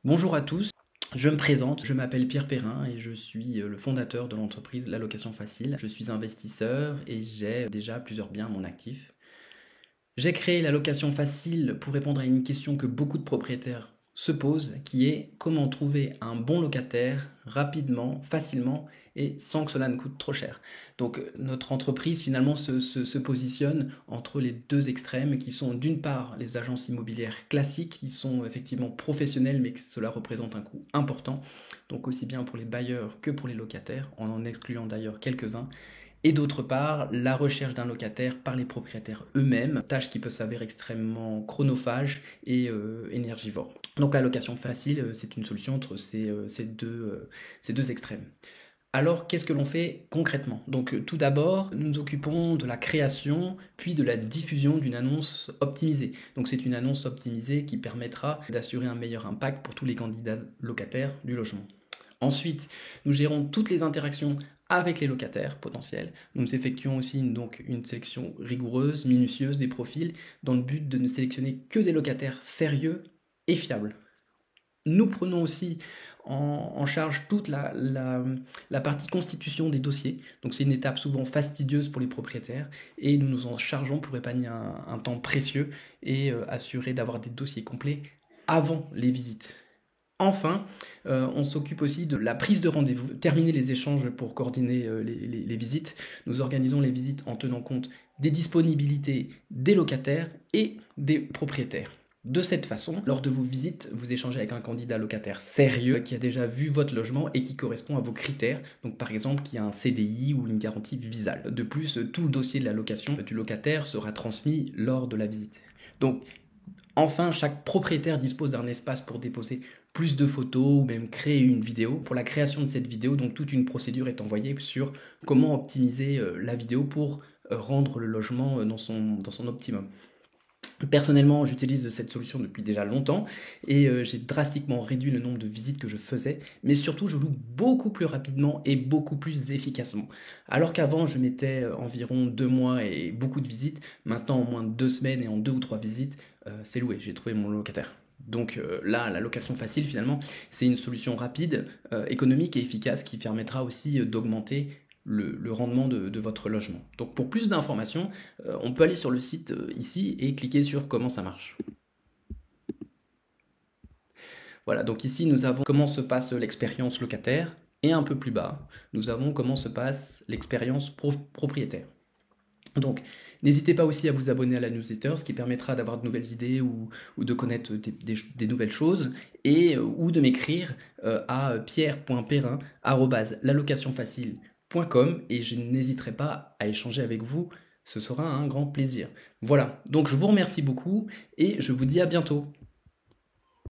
Bonjour à tous, je me présente, je m'appelle Pierre Perrin et je suis le fondateur de l'entreprise La Location Facile. Je suis investisseur et j'ai déjà plusieurs biens à mon actif. J'ai créé la location facile pour répondre à une question que beaucoup de propriétaires se posent, qui est comment trouver un bon locataire rapidement, facilement et sans que cela ne coûte trop cher. Donc notre entreprise finalement se positionne entre les deux extrêmes qui sont d'une part les agences immobilières classiques qui sont effectivement professionnelles mais que cela représente un coût important, donc aussi bien pour les bailleurs que pour les locataires, en excluant d'ailleurs quelques-uns, et d'autre part, la recherche d'un locataire par les propriétaires eux-mêmes, tâche qui peut s'avérer extrêmement chronophage et énergivore. Donc la location facile, c'est une solution entre ces deux extrêmes. Alors, qu'est-ce que l'on fait concrètement? Donc, tout d'abord, nous nous occupons de la création, puis de la diffusion d'une annonce optimisée. Donc, c'est une annonce optimisée qui permettra d'assurer un meilleur impact pour tous les candidats locataires du logement. Ensuite, nous gérons toutes les interactions avec les locataires potentiels. Nous effectuons aussi donc une sélection rigoureuse, minutieuse des profils, dans le but de ne sélectionner que des locataires sérieux et fiables. Nous prenons aussi en charge toute la partie constitution des dossiers. Donc c'est une étape souvent fastidieuse pour les propriétaires et nous nous en chargeons pour épargner un temps précieux et assurer d'avoir des dossiers complets avant les visites. Enfin, on s'occupe aussi de la prise de rendez-vous, terminer les échanges pour coordonner les visites. Nous organisons les visites en tenant compte des disponibilités des locataires et des propriétaires. De cette façon, lors de vos visites, vous échangez avec un candidat locataire sérieux qui a déjà vu votre logement et qui correspond à vos critères, donc par exemple qui a un CDI ou une garantie visale. De plus, tout le dossier de la location du locataire sera transmis lors de la visite. Donc, enfin, chaque propriétaire dispose d'un espace pour déposer plus de photos ou même créer une vidéo. Pour la création de cette vidéo, donc toute une procédure est envoyée sur comment optimiser la vidéo pour rendre le logement dans son optimum. Personnellement, j'utilise cette solution depuis déjà longtemps et j'ai drastiquement réduit le nombre de visites que je faisais, mais surtout je loue beaucoup plus rapidement et beaucoup plus efficacement. Alors qu'avant je mettais environ 2 mois et beaucoup de visites, maintenant en moins de 2 semaines et en 2 ou 3 visites, c'est loué, j'ai trouvé mon locataire. Donc là, la location facile finalement, c'est une solution rapide, économique et efficace qui permettra aussi d'augmenter le rendement de votre logement. Donc pour plus d'informations, on peut aller sur le site ici et cliquer sur comment ça marche. Voilà, donc ici nous avons comment se passe l'expérience locataire et un peu plus bas, nous avons comment se passe l'expérience propriétaire. Donc, n'hésitez pas aussi à vous abonner à la newsletter, ce qui permettra d'avoir de nouvelles idées ou de connaître des nouvelles choses, et ou de m'écrire à pierre.perrin@lalocationfacile.com et je n'hésiterai pas à échanger avec vous, ce sera un grand plaisir. Voilà, donc je vous remercie beaucoup et je vous dis à bientôt.